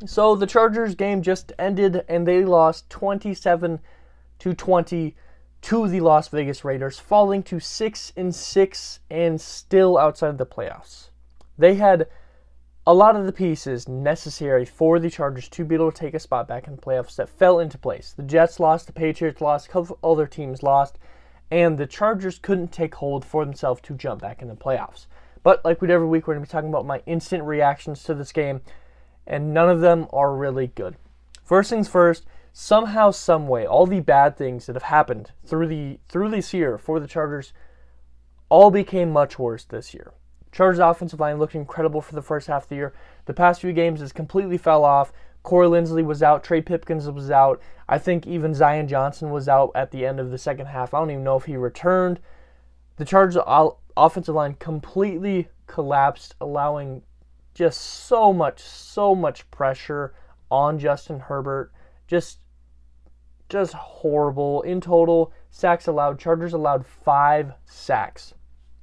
So the Chargers game just ended and they lost 27-20 to the Las Vegas Raiders, falling to 6-6 and still outside of the playoffs. They had a lot of the pieces necessary for the Chargers to be able to take a spot back in the playoffs that fell into place. The Jets lost, the Patriots lost, a couple other teams lost, and the Chargers couldn't take hold for themselves to jump back in the playoffs. But like we do every week, we're going to be talking about my instant reactions to this game, and none of them are really good. First things first, somehow, someway, all the bad things that have happened through this year for the Chargers all became much worse this year. Chargers offensive line looked incredible for the first half of the year. The past few games has completely fell off. Corey Linsley was out. Trey Pipkins was out. I think even Zion Johnson was out at the end of the second half. I don't even know if he returned. The Chargers offensive line completely collapsed, allowing just so much pressure on Justin Herbert. Just horrible. In total, sacks allowed. Chargers allowed 5 sacks.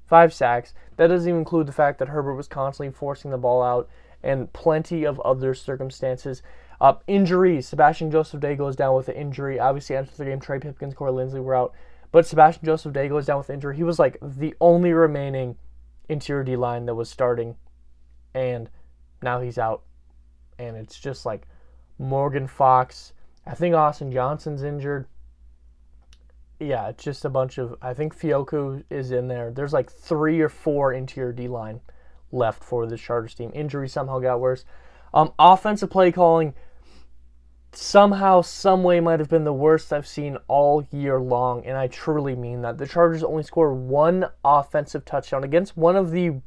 5 sacks. That doesn't even include the fact that Herbert was constantly forcing the ball out and plenty of other circumstances. Injuries. Sebastian Joseph-Day goes down with an injury. Obviously, after the game, Trey Pipkins, Corey Linsley were out. But Sebastian Joseph-Day goes down with injury. He was like the only remaining interior D-line that was starting. And now he's out. And it's just like Morgan Fox. I think Austin Johnson's injured. Yeah, it's just a bunch of... I think Fioku is in there. There's like 3 or 4 interior D-line left for the Chargers team. Injury somehow got worse. Offensive play calling somehow, someway might have been the worst I've seen all year long, and I truly mean that. The Chargers only scored 1 offensive touchdown against one of the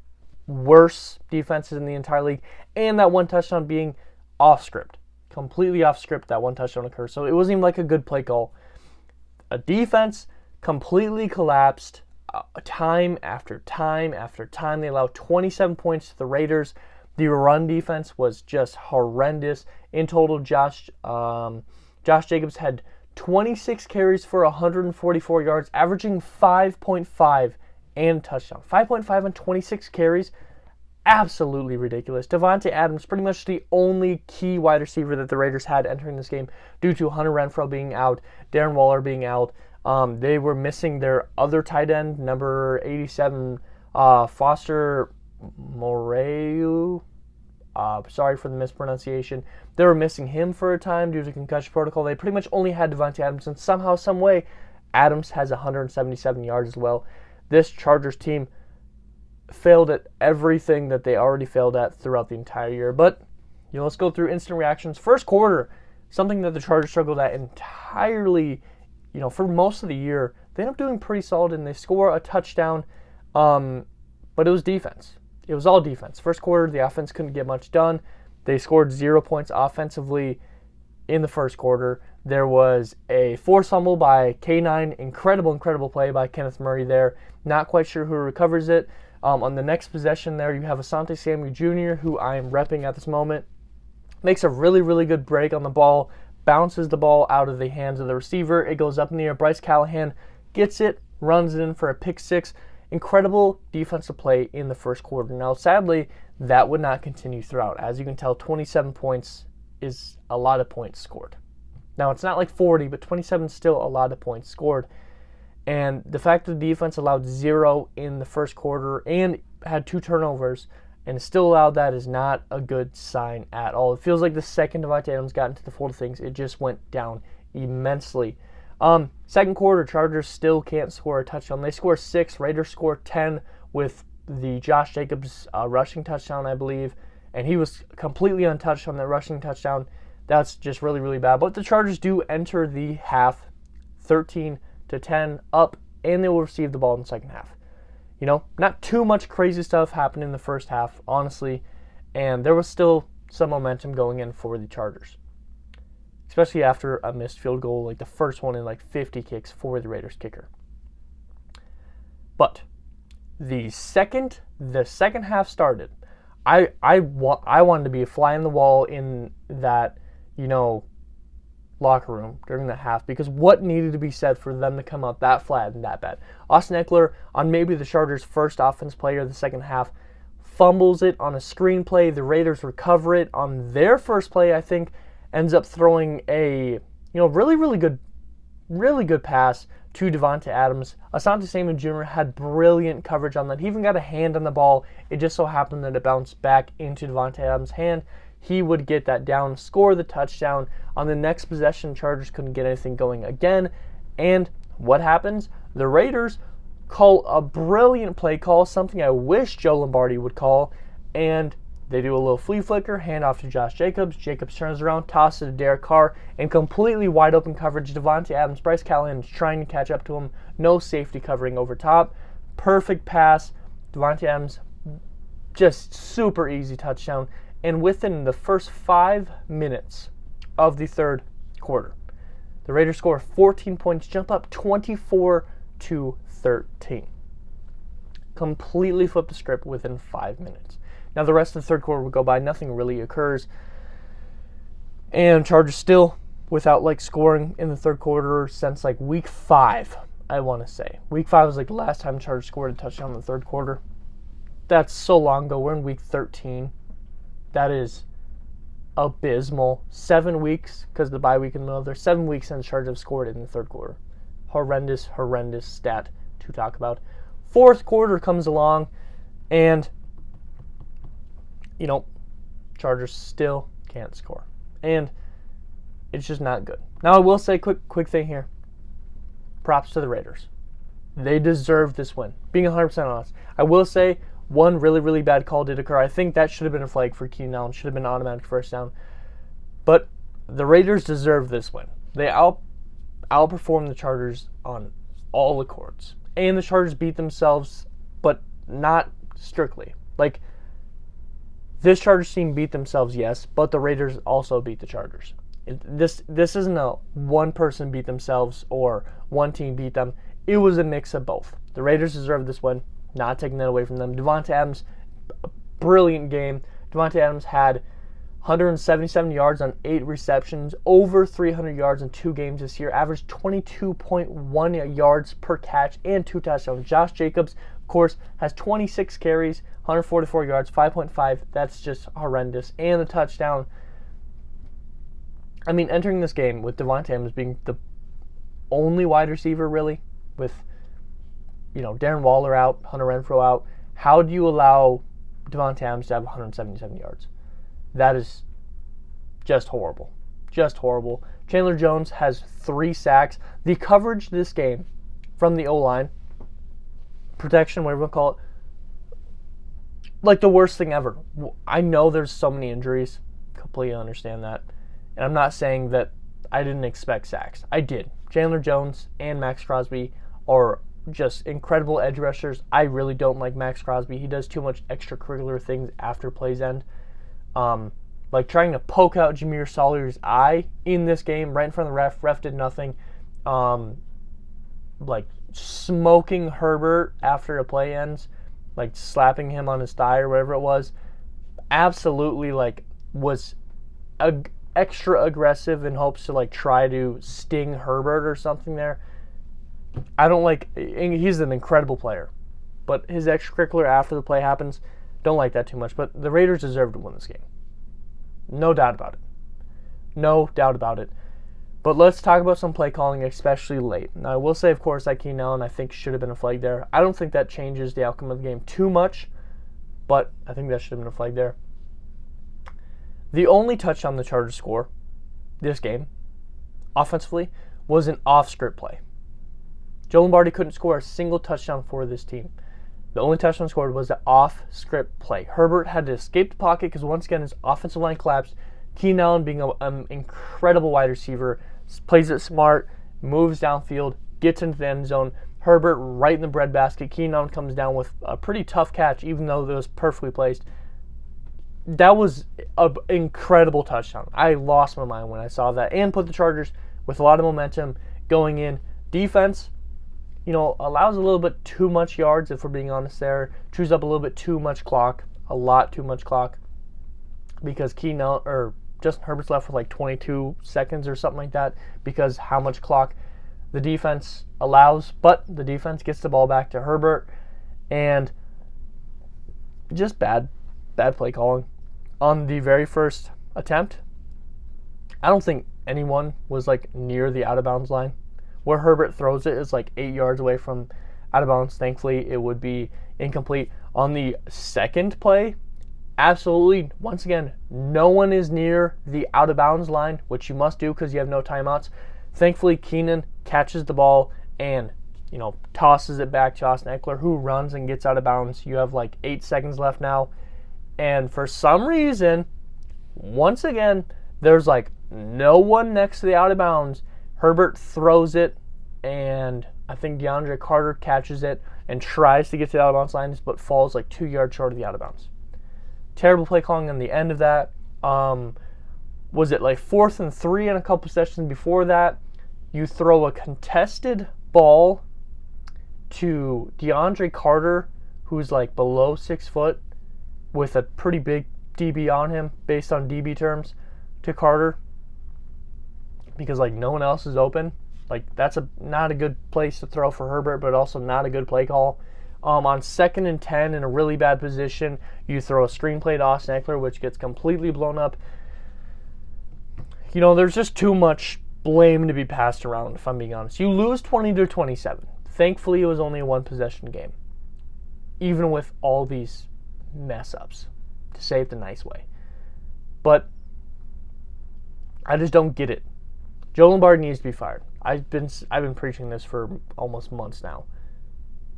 worst defenses in the entire league, and that 1 touchdown being off script. Completely off script, that 1 touchdown occurred. So it wasn't even like a good play call. A defense completely collapsed time after time after time. They allowed 27 points to the Raiders. The run defense was just horrendous. In total, Josh Jacobs had 26 carries for 144 yards, averaging 5.5 and touchdown. 5.5 on 26 carries. Absolutely ridiculous. Davante Adams, pretty much the only key wide receiver that the Raiders had entering this game due to Hunter Renfrow being out, Darren Waller being out. They were missing their other tight end, number 87, Foster Moreau. Sorry for the mispronunciation. They were missing him for a time due to concussion protocol. They pretty much only had Davante Adams, and somehow, some way, Adams has 177 yards as well. This Chargers team failed at everything that they already failed at throughout the entire year. But let's go through instant reactions. First quarter, something that the Chargers struggled at entirely, for most of the year. They end up doing pretty solid, and they score a touchdown, but it was defense. It was all defense. First quarter, the offense couldn't get much done. They scored 0 points offensively in the first quarter. There was a forced fumble by K9. Incredible play by Kenneth Murray there. Not quite sure who recovers it. On the next possession there, you have Asante Samuel Jr., who I am repping at this moment. Makes a really good break on the ball. Bounces the ball out of the hands of the receiver. It goes up in the air. Bryce Callahan gets it, runs it in for a pick 6. Incredible defensive play in the first quarter. Now, sadly, that would not continue throughout. As you can tell, 27 points is a lot of points scored. Now, it's not like 40, but 27 is still a lot of points scored. And the fact that the defense allowed 0 in the first quarter and had 2 turnovers and still allowed that is not a good sign at all. It feels like the second Davante Adams got into the fold of things, it just went down immensely. Second quarter, Chargers still can't score a touchdown. They score 6. Raiders score 10 with the Josh Jacobs rushing touchdown, I believe. And he was completely untouched on that rushing touchdown. That's just really bad. But the Chargers do enter the half 13-10 up, and they will receive the ball in the second half. Not too much crazy stuff happened in the first half, honestly. And there was still some momentum going in for the Chargers, especially after a missed field goal, like the first one in like 50 kicks for the Raiders kicker. But the second half started, I wanted to be a fly in the wall in that, locker room during the half, because what needed to be said for them to come out that flat and that bad? Austin Eckler, on maybe the Chargers' first offense player of the second half, fumbles it on a screenplay. The Raiders recover it on their first play, I think, ends up throwing a really good pass to Davante Adams. Asante Samuel Jr. had brilliant coverage on that. He even got a hand on the ball. It just so happened that it bounced back into Davante Adams' hand. He would get that down, score the touchdown. On the next possession, Chargers couldn't get anything going again. And what happens? The Raiders call a brilliant play call, something I wish Joe Lombardi would call, and they do a little flea flicker, hand off to Josh Jacobs. Jacobs turns around, tosses it to Derek Carr, and completely wide open coverage. Davante Adams, Bryce Callahan is trying to catch up to him. No safety covering over top. Perfect pass. Davante Adams, just super easy touchdown. And within the first 5 minutes of the third quarter, the Raiders score 14 points, jump up 24-13. Completely flip the script within 5 minutes. Now the rest of the third quarter will go by. Nothing really occurs. And Chargers still without scoring in the third quarter since week 5, I want to say. Week 5 was the last time Chargers scored a touchdown in the third quarter. That's so long ago. We're in week 13. That is abysmal. 7 weeks, because the bye week in the middle. There's 7 weeks since Chargers have scored in the third quarter. Horrendous stat to talk about. Fourth quarter comes along, and Chargers still can't score. And it's just not good. Now, I will say, quick thing here. Props to the Raiders. They deserve this win. Being 100% honest. I will say, one really bad call did occur. I think that should have been a flag for Keenan Allen. Should have been an automatic first down. But the Raiders deserve this win. They outperformed the Chargers on all accords. And the Chargers beat themselves, but not strictly. This Chargers team beat themselves, yes, but the Raiders also beat the Chargers. This isn't a one person beat themselves or one team beat them. It was a mix of both. The Raiders deserve this win, not taking that away from them. Davante Adams, brilliant game. Davante Adams had 177 yards on 8 receptions, over 300 yards in 2 games this year, averaged 22.1 yards per catch and 2 touchdowns. Josh Jacobs, of course, has 26 carries, 144 yards, 5.5. That's just horrendous. And the touchdown. I mean, entering this game with Davante Adams being the only wide receiver, really, with Darren Waller out, Hunter Renfrow out, how do you allow Davante Adams to have 177 yards? That is just horrible. Just horrible. Chandler Jones has 3 sacks. The coverage this game from the O-line, protection, whatever you want to call it, the worst thing ever. I know there's so many injuries. Completely understand that. And I'm not saying that I didn't expect sacks. I did. Chandler Jones and Max Crosby are just incredible edge rushers. I really don't like Max Crosby. He does too much extracurricular things after plays end. Trying to poke out Jameer Sawyer's eye in this game right in front of the ref. Ref did nothing. Smoking Herbert after a play ends, slapping him on his thigh or whatever it was. Absolutely, was extra aggressive in hopes to try to sting Herbert or something there. I don't he's an incredible player, but his extracurricular after the play happens, don't like that too much. But the Raiders deserve to win this game. No doubt about it. No doubt about it. But let's talk about some play calling, especially late. Now, I will say, of course, that Keenan Allen, I think, should have been a flag there. I don't think that changes the outcome of the game too much, but I think that should have been a flag there. The only touchdown the Chargers score this game, offensively, was an off-script play. Joe Lombardi couldn't score a single touchdown for this team. The only touchdown scored was an off-script play. Herbert had to escape the pocket because, once again, his offensive line collapsed. Keenan Allen, being an incredible wide receiver, plays it smart, moves downfield, gets into the end zone. Herbert right in the breadbasket. Keenan Allen comes down with a pretty tough catch, even though it was perfectly placed. That was an incredible touchdown. I lost my mind when I saw that, and put the Chargers with a lot of momentum going in. Defense, allows a little bit too much yards, if we're being honest there. Chews up a little bit too much clock, a lot too much clock, because Justin Herbert's left with 22 seconds or something like that, because how much clock the defense allows. But the defense gets the ball back to Herbert, and just bad bad play calling. On the very first attempt, I don't think anyone was like near the out of bounds line. Where Herbert throws it is like 8 yards away from out of bounds. Thankfully, it would be incomplete. On the second play, absolutely, once again, no one is near the out of bounds line, which you must do because you have no timeouts. Thankfully, Keenan catches the ball and, tosses it back to Austin Eckler, who runs and gets out of bounds. You have like 8 seconds left now. And for some reason, once again, there's like no one next to the out of bounds. Herbert throws it, and I think DeAndre Carter catches it and tries to get to the out of bounds line, but falls like 2 yards short of the out of bounds. Terrible play calling on the end of that. Was it like 4th and 3 and a couple sessions before that? You throw a contested ball to DeAndre Carter, who's like below 6 foot, with a pretty big DB on him, based on DB terms, to Carter, because like no one else is open. Like that's not a good place to throw for Herbert, but also not a good play call. On 2nd and 10 in a really bad position, you throw a screen play to Austin Eckler, which gets completely blown up. There's just too much blame to be passed around, if I'm being honest. You lose 20-27. Thankfully, it was only a 1-possession game, even with all these mess-ups, to say it the nice way. But I just don't get it. Joe Lombardi needs to be fired. I've been preaching this for almost months now.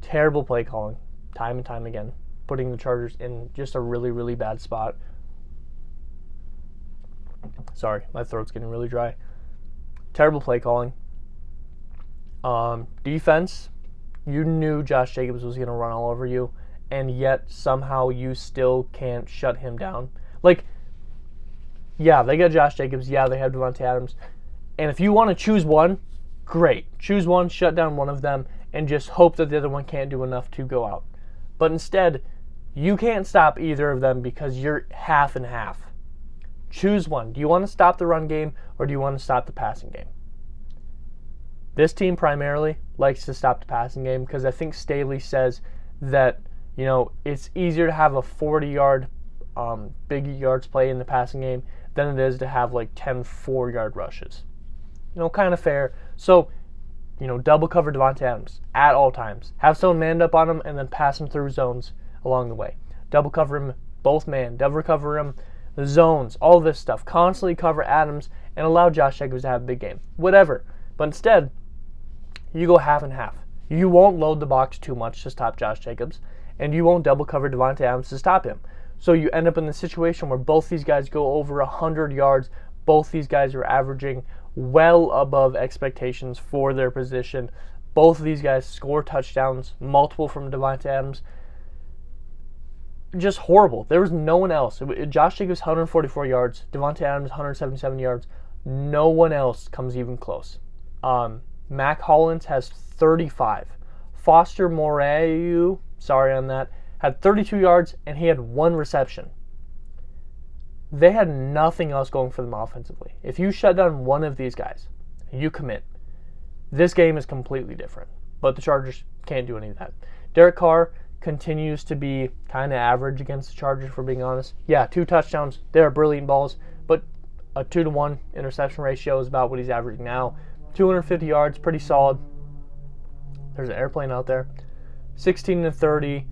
Terrible play calling, time and time again, putting the Chargers in just a really, really bad spot. Sorry, my throat's getting really dry. Terrible play calling. Defense, you knew Josh Jacobs was going to run all over you, and yet somehow you still can't shut him down. Like, yeah, they got Josh Jacobs. Yeah, they have Davante Adams. And if you want to choose one, great. Choose one, shut down one of them, and just hope that the other one can't do enough to go out. But instead, you can't stop either of them because you're half and half. Choose one. Do you want to stop the run game, or do you want to stop the passing game? This team primarily likes to stop the passing game because I think Staley says that, it's easier to have a 40-yard big yards play in the passing game than it is to have like 10 4-yard rushes. Kind of fair. So, double cover Davante Adams at all times. Have someone manned up on him and then pass him through zones along the way. Double cover him both man. Double cover him zones. All this stuff. Constantly cover Adams and allow Josh Jacobs to have a big game. Whatever. But instead, you go half and half. You won't load the box too much to stop Josh Jacobs, and you won't double cover Davante Adams to stop him. So you end up in the situation where both these guys go over 100 yards. Both these guys are averaging well above expectations for their position. Both of these guys score touchdowns, multiple from Davante Adams. Just horrible. There was no one else. Josh Jacobs, 144 yards. Davante Adams, 177 yards. No one else comes even close. Mac Hollins has 35. Foster Moreau, sorry on that, had 32 yards, and he had 1 reception. They had nothing else going for them offensively. If you shut down one of these guys, you commit. This game is completely different, but the Chargers can't do any of that. Derek Carr continues to be kind of average against the Chargers, for being honest. Yeah, 2 touchdowns. They're brilliant balls, but a 2-to-1 interception ratio is about what he's averaging now. 250 yards, pretty solid. There's an airplane out there. 16-30,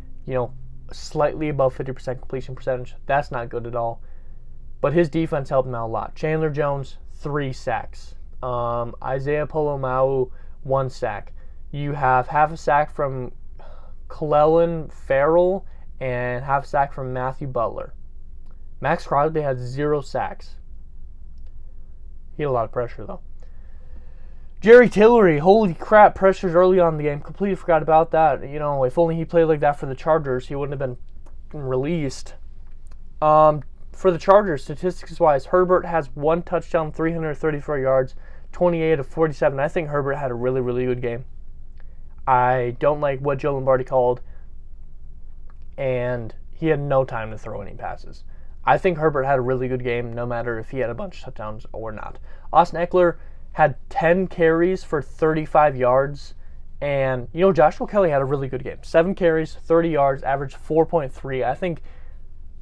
slightly above 50% completion percentage. That's not good at all. But his defense helped him out a lot. Chandler Jones, 3 sacks. Isaiah Polomau, 1 sack. You have half a sack from Clelin Ferrell and half a sack from Matthew Butler. Max Crosby had 0 sacks. He had a lot of pressure, though. Jerry Tillery, holy crap, pressures early on in the game. Completely forgot about that. If only he played like that for the Chargers, he wouldn't have been released. For the Chargers, statistics-wise, Herbert has 1 touchdown, 334 yards, 28 of 47. I think Herbert had a really, really good game. I don't like what Joe Lombardi called, and he had no time to throw any passes. I think Herbert had a really good game, no matter if he had a bunch of touchdowns or not. Austin Eckler had 10 carries for 35 yards, and, Joshua Kelly had a really good game. 7 carries, 30 yards, averaged 4.3. I think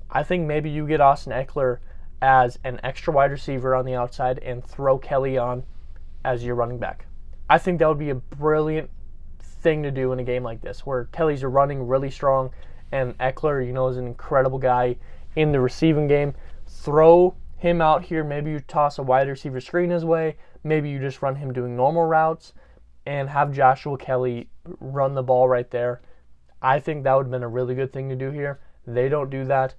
I think maybe you get Austin Eckler as an extra wide receiver on the outside and throw Kelly on as your running back. I think that would be a brilliant thing to do in a game like this, where Kelly's running really strong and Eckler, is an incredible guy in the receiving game. Throw him out here. Maybe you toss a wide receiver screen his way. Maybe you just run him doing normal routes and have Joshua Kelly run the ball right there. I think that would have been a really good thing to do here. They don't do that.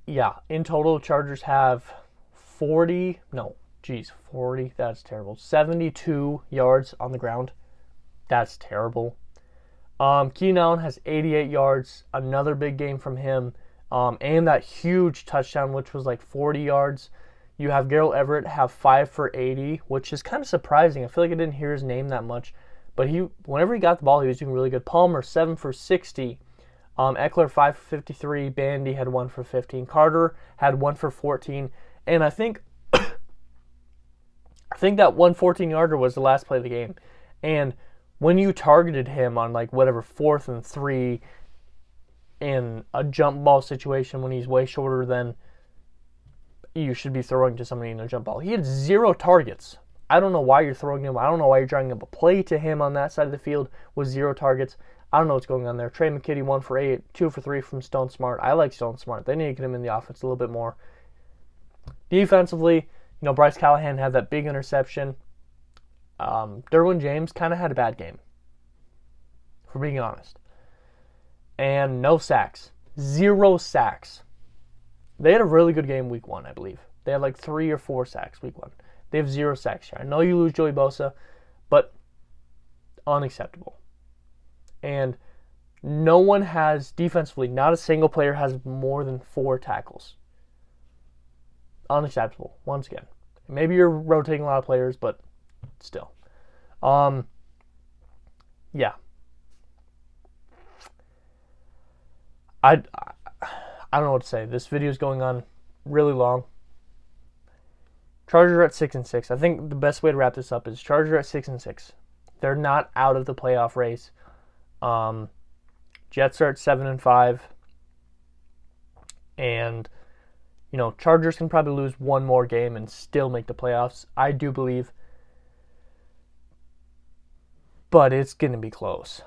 Yeah, in total, Chargers have 40, that's terrible. 72 yards on the ground. That's terrible. Keenan Allen has 88 yards, another big game from him, and that huge touchdown, which was like 40 yards. You have Gerald Everett have 5 for 80, which is kind of surprising. I feel like I didn't hear his name that much, but whenever he got the ball, he was doing really good. Palmer, 7 for 60. Eckler, 5 for 53. Bandy had 1 for 15. Carter had 1 for 14. And I think that 114-yarder was the last play of the game. And when you targeted him on 4th and 3 in a jump ball situation when he's way shorter than you should be throwing to somebody in a jump ball, he had 0 targets. I don't know why you're throwing him. I don't know why you're drawing up a play to him on that side of the field with 0 targets. I don't know what's going on there. Trey McKitty, 1 for 8, 2 for 3 from Stone Smart. I like Stone Smart. They need to get him in the offense a little bit more. Defensively, Bryce Callahan had that big interception. Derwin James kind of had a bad game, for being honest. And no sacks. 0 sacks. They had a really good game week 1, I believe. They had 3 or 4 sacks week 1. They have 0 sacks here. I know you lose Joey Bosa, but unacceptable. And no one has, defensively, not a single player has more than 4 tackles. Unacceptable, once again. Maybe you're rotating a lot of players, but still. Yeah. I don't know what to say. This video is going on really long. Chargers are at 6-6. I think the best way to wrap this up is Chargers are at 6-6. They're not out of the playoff race. Jets are at 7-5. And, Chargers can probably lose one more game and still make the playoffs. I do believe. But it's going to be close.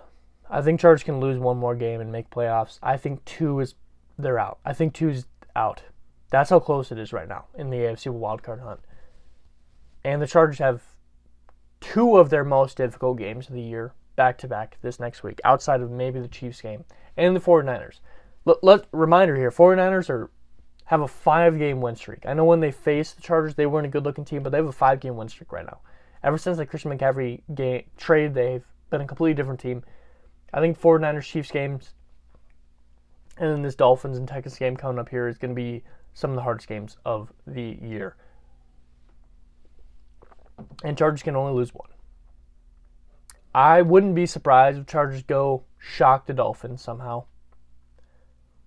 I think Chargers can lose one more game and make playoffs. I think they're out. I think 2's out. That's how close it is right now in the AFC wildcard hunt. And the Chargers have 2 of their most difficult games of the year back-to-back this next week, outside of maybe the Chiefs game and the 49ers. Reminder here, 49ers have a 5-game win streak. I know when they faced the Chargers, they weren't a good-looking team, but they have a 5-game win streak right now. Ever since the Christian McCaffrey trade, they've been a completely different team. I think 49ers Chiefs games and then this Dolphins and Texans game coming up here is going to be some of the hardest games of the year. And Chargers can only lose 1. I wouldn't be surprised if Chargers go shock the Dolphins somehow.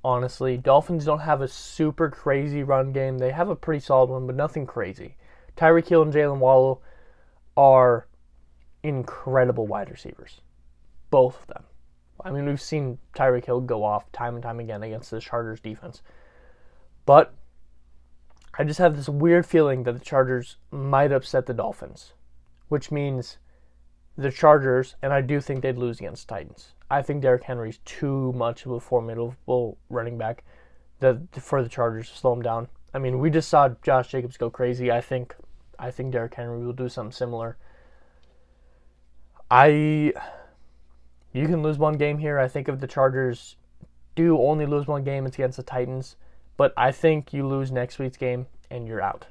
Honestly, Dolphins don't have a super crazy run game. They have a pretty solid one, but nothing crazy. Tyreek Hill and Jalen Waddle are incredible wide receivers. Both of them. I mean, we've seen Tyreek Hill go off time and time again against the Chargers defense. But I just have this weird feeling that the Chargers might upset the Dolphins, which means the Chargers, and I do think they'd lose against Titans. I think Derrick Henry's too much of a formidable running back for the Chargers to slow him down. I mean, we just saw Josh Jacobs go crazy. I think Derrick Henry will do something similar. You can lose one game here. I think if the Chargers do only lose one game, it's against the Titans. But I think you lose next week's game and you're out.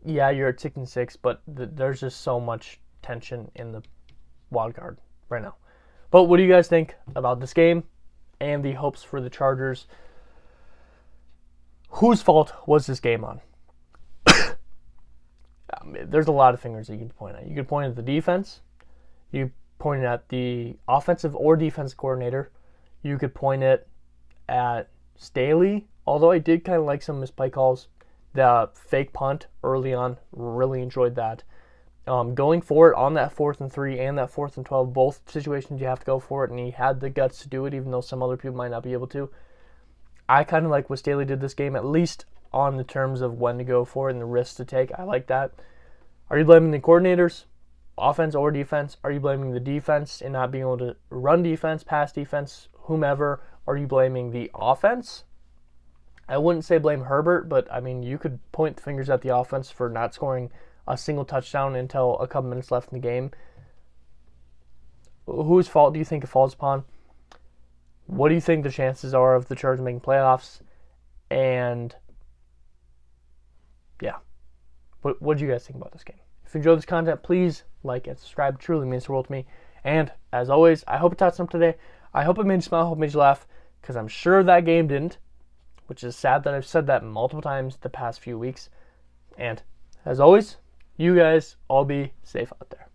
Yeah, you're at 6-6, but there's just so much tension in the wild card right now. But what do you guys think about this game and the hopes for the Chargers? Whose fault was this game on? There's a lot of fingers that you can point at. You could point at the defense. You point at the offensive or defensive coordinator. You could point it at Staley, although I did kind of like some of his play calls. The fake punt early on, really enjoyed that. Going for it on that 4th and 3 and that 4th and 12, both situations you have to go for it, and he had the guts to do it, even though some other people might not be able to. I kind of like what Staley did this game, at least on the terms of when to go for it and the risks to take. I like that. Are you blaming the coordinators, offense or defense? Are you blaming the defense in not being able to run defense, pass defense, whomever? Are you blaming the offense? I wouldn't say blame Herbert, but I mean, you could point the fingers at the offense for not scoring a single touchdown until a couple minutes left in the game. Whose fault do you think it falls upon? What do you think the chances are of the Chargers making playoffs? And yeah, what do you guys think about this game? If you enjoyed this content, please like and subscribe. It truly means the world to me. And as always, I hope it taught something today. I hope it made you smile. I hope it made you laugh, because I'm sure that game didn't, which is sad that I've said that multiple times the past few weeks. And as always, you guys all be safe out there.